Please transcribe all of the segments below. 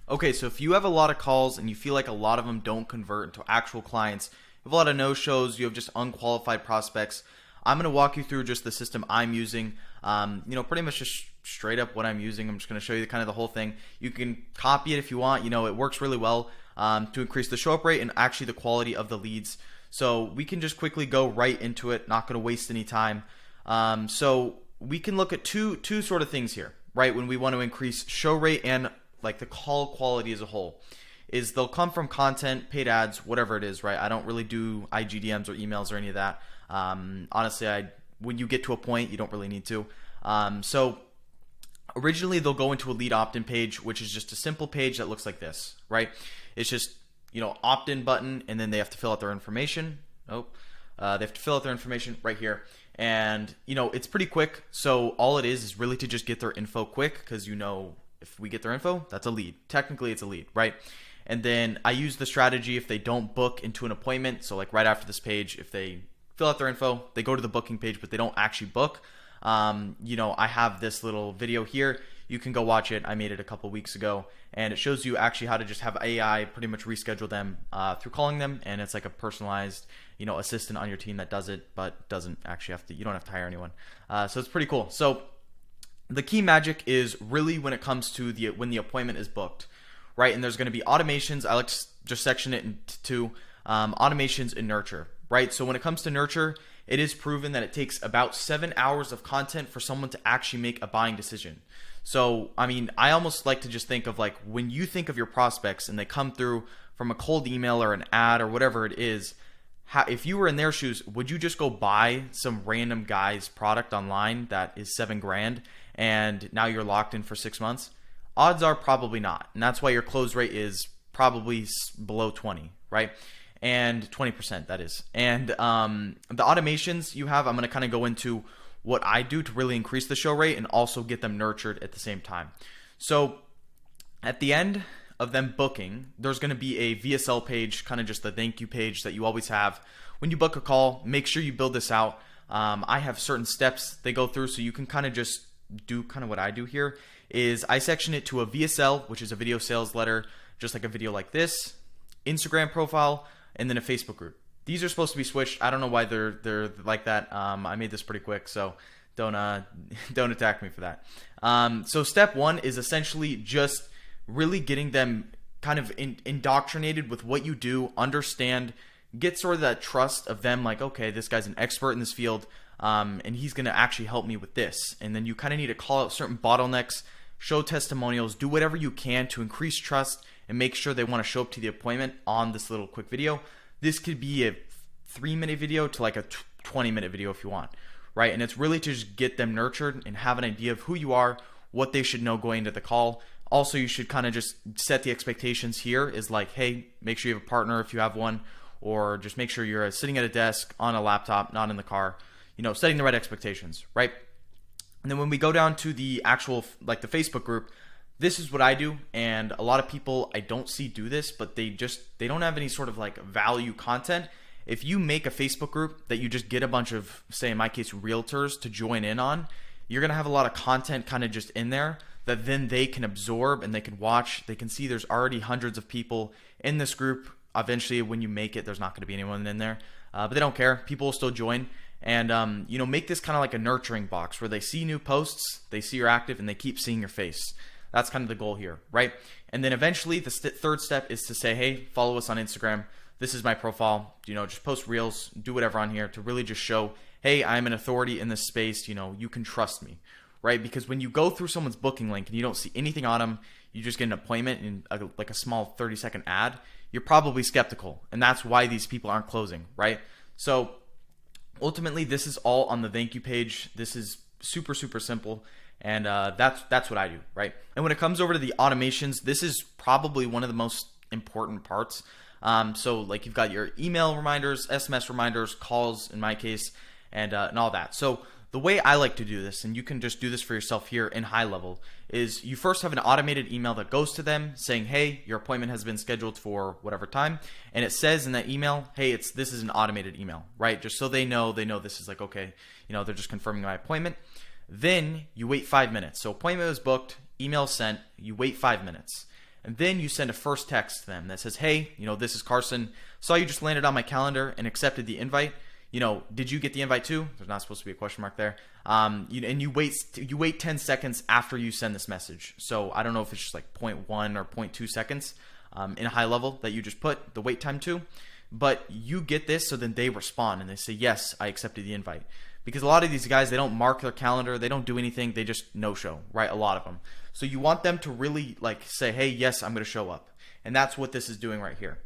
Okay, so if you have a lot of calls and you feel like a lot of them don't convert into actual clients, you have a lot of no-shows, you have just unqualified prospects, I'm going to walk you through just the system I'm using. Pretty much just straight up what I'm using. I'm just going to show you kind of the whole thing. You can copy it if you want. It works really well to increase the show up rate and actually the quality of the leads. So we can just quickly go right into it, not going to waste any time. So we can look at two sort of things here, right? When we want to increase show rate and like the call quality as a whole, is they'll come from content, paid ads, whatever it is, right? I don't really do IGDMs or emails or any of that. Honestly, when you get to a point, you don't really need to. So originally they'll go into a lead opt-in page, which is just a simple page that looks like this, right? It's just, opt-in button, and then they have to fill out their information. They have to fill out their information right here. And, it's pretty quick. So all it is really to just get their info quick, because if we get their info, that's a lead. Technically, it's a lead, right? And then I use the strategy if they don't book into an appointment. So like right after this page, if they fill out their info, they go to the booking page, but they don't actually book. I have this little video here. You can go watch it. I made it a couple weeks ago, and it shows you actually how to just have AI pretty much reschedule them through calling them, and it's like a personalized, assistant on your team that does it, but doesn't actually you don't have to hire anyone. So it's pretty cool. So the key magic is really when it comes to when the appointment is booked, right? And there's going to be automations. I like to just section it into two, automations and nurture, right? So when it comes to nurture, it is proven that it takes about 7 hours of content for someone to actually make a buying decision. So, I almost like to just think of like when you think of your prospects and they come through from a cold email or an ad or whatever it is, if you were in their shoes, would you just go buy some random guy's product online that is $7,000 and now you're locked in for 6 months? Odds are probably not. And that's why your close rate is probably below 20, right? And 20%, that is. And the automations you have, I'm going to kind of go into what I do to really increase the show rate and also get them nurtured at the same time. So at the end of them booking, there's going to be a VSL page, kind of just the thank you page that you always have. When you book a call, make sure you build this out. I have certain steps they go through, so you can kind of just do kind of what I do here is I section it to a VSL, which is a video sales letter, just like a video like this, Instagram profile, and then a Facebook group. These are supposed to be switched. I don't know why they're like that. I made this pretty quick, so don't attack me for that. So step one is essentially just really getting them kind of indoctrinated with what you do, understand, get sort of that trust of them, like, okay, this guy's an expert in this field, and he's going to actually help me with this. And then you kind of need to call out certain bottlenecks, show testimonials, do whatever you can to increase trust and make sure they want to show up to the appointment on this little quick video. This could be a 3-minute video to like a 20-minute video if you want, right? And it's really to just get them nurtured and have an idea of who you are, what they should know going into the call. Also, you should kind of just set the expectations here is like, hey, make sure you have a partner if you have one, or just make sure you're sitting at a desk on a laptop, not in the car, setting the right expectations, right? And then when we go down to the actual, like the Facebook group, this is what I do, and a lot of people I don't see do this, but they don't have any sort of like value content. If you make a Facebook group that you just get a bunch of, say in my case, realtors to join in on, you're going to have a lot of content kind of just in there that then they can absorb and they can watch. They can see there's already hundreds of people in this group. Eventually, when you make it, there's not going to be anyone in there, but they don't care. People will still join. And, make this kind of like a nurturing box where they see new posts, they see you're active, and they keep seeing your face. That's kind of the goal here, right? And then eventually the third step is to say, hey, follow us on Instagram. This is my profile. Just post reels, do whatever on here to really just show, hey, I'm an authority in this space. You can trust me, right? Because when you go through someone's booking link and you don't see anything on them, you just get an appointment in like a small 30-second ad, you're probably skeptical. And that's why these people aren't closing, right? So ultimately, this is all on the thank you page. This is super, super simple. And that's what I do, right? And when it comes over to the automations, this is probably one of the most important parts. So like you've got your email reminders, SMS reminders, calls in my case, and all that. So the way I like to do this, and you can just do this for yourself here in high level, is you first have an automated email that goes to them saying, hey, your appointment has been scheduled for whatever time. And it says in that email, hey, this is an automated email, right? Just so they know this is like, okay, they're just confirming my appointment. Then you wait 5 minutes. So appointment was booked, email sent, you wait 5 minutes. And then you send a first text to them that says, hey, this is Carson. Saw you just landed on my calendar and accepted the invite. Did you get the invite too? There's not supposed to be a question mark there. And you wait 10 seconds after you send this message. So I don't know if it's just like 0.1 or 0.2 seconds in a high level that you just put the wait time to. But you get this, so then they respond and they say, yes, I accepted the invite. Because a lot of these guys, they don't mark their calendar, they don't do anything, they just no-show, right? A lot of them. So you want them to really like say, hey, yes, I'm going to show up. And that's what this is doing right here.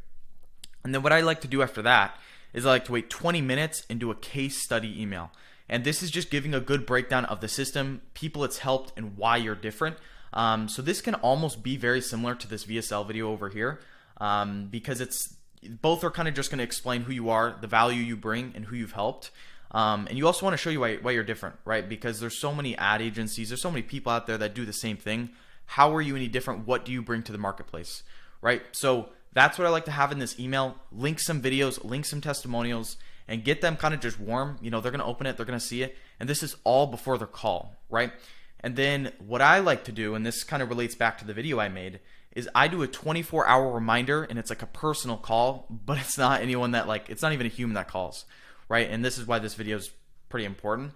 And then what I like to do after that is I like to wait 20 minutes and do a case study email. And this is just giving a good breakdown of the system, people it's helped, and why you're different. So this can almost be very similar to this VSL video over here because both are kind of just going to explain who you are, the value you bring, and who you've helped. And you also want to show you why you're different, right? Because there's so many ad agencies, there's so many people out there that do the same thing. How are you any different? What do you bring to the marketplace, right? So that's what I like to have in this email. Link some videos, link some testimonials, and get them kind of just warm. They're going to open it, they're going to see it. And this is all before their call, right? And then what I like to do, and this kind of relates back to the video I made, is I do a 24-hour reminder, and it's like a personal call, but it's not anyone that it's not even a human that calls, right? And this is why this video is pretty important.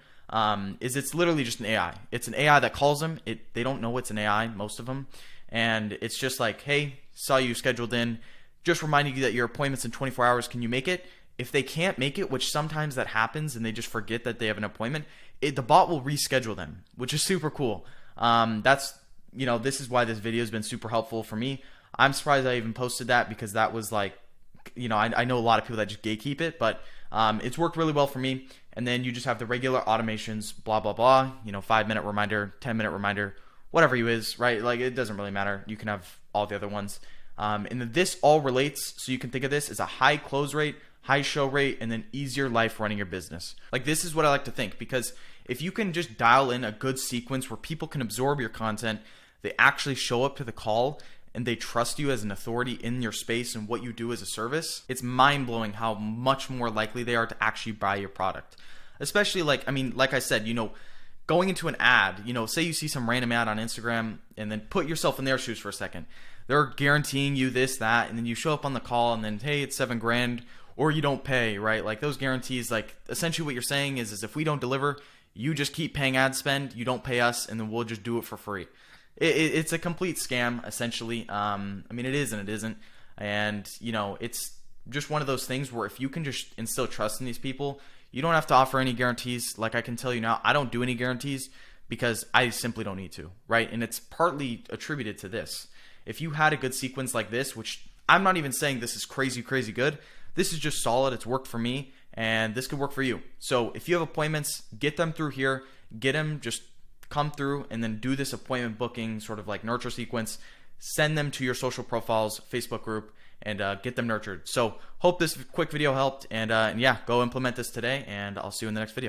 It's literally just an AI. It's an AI that calls them. They don't know it's an AI, most of them. And it's just like, hey, saw you scheduled in, just reminding you that your appointment's in 24 hours. Can you make it? If they can't make it, which sometimes that happens and they just forget that they have an appointment, the bot will reschedule them, which is super cool. This is why this video has been super helpful for me. I'm surprised I even posted that because that was I know a lot of people that just gatekeep it, but it's worked really well for me. And then you just have the regular automations, blah, blah, blah, 5-minute reminder, 10-minute reminder, whatever you is, right? It doesn't really matter. You can have all the other ones. And then this all relates, so you can think of this as a high close rate, high show rate, and then easier life running your business. This is what I like to think, because if you can just dial in a good sequence where people can absorb your content, they actually show up to the call, and they trust you as an authority in your space and what you do as a service, it's mind-blowing how much more likely they are to actually buy your product. Especially like I said, going into an ad, say you see some random ad on Instagram and then put yourself in their shoes for a second. They're guaranteeing you this, that, and then you show up on the call and then, hey, it's $7,000, or you don't pay, right? Those guarantees, essentially what you're saying is if we don't deliver, you just keep paying ad spend, you don't pay us, and then we'll just do it for free. It's a complete scam, essentially. It is and it isn't. And, it's just one of those things where if you can just instill trust in these people, you don't have to offer any guarantees. I can tell you now, I don't do any guarantees because I simply don't need to, right? And it's partly attributed to this. If you had a good sequence like this, which I'm not even saying this is crazy, crazy good. This is just solid. It's worked for me, and this could work for you. So if you have appointments, get them through here. Get them, just come through and then do this appointment booking sort of nurture sequence. Send them to your social profiles, Facebook group, and get them nurtured. So hope this quick video helped, and yeah, go implement this today, and I'll see you in the next video.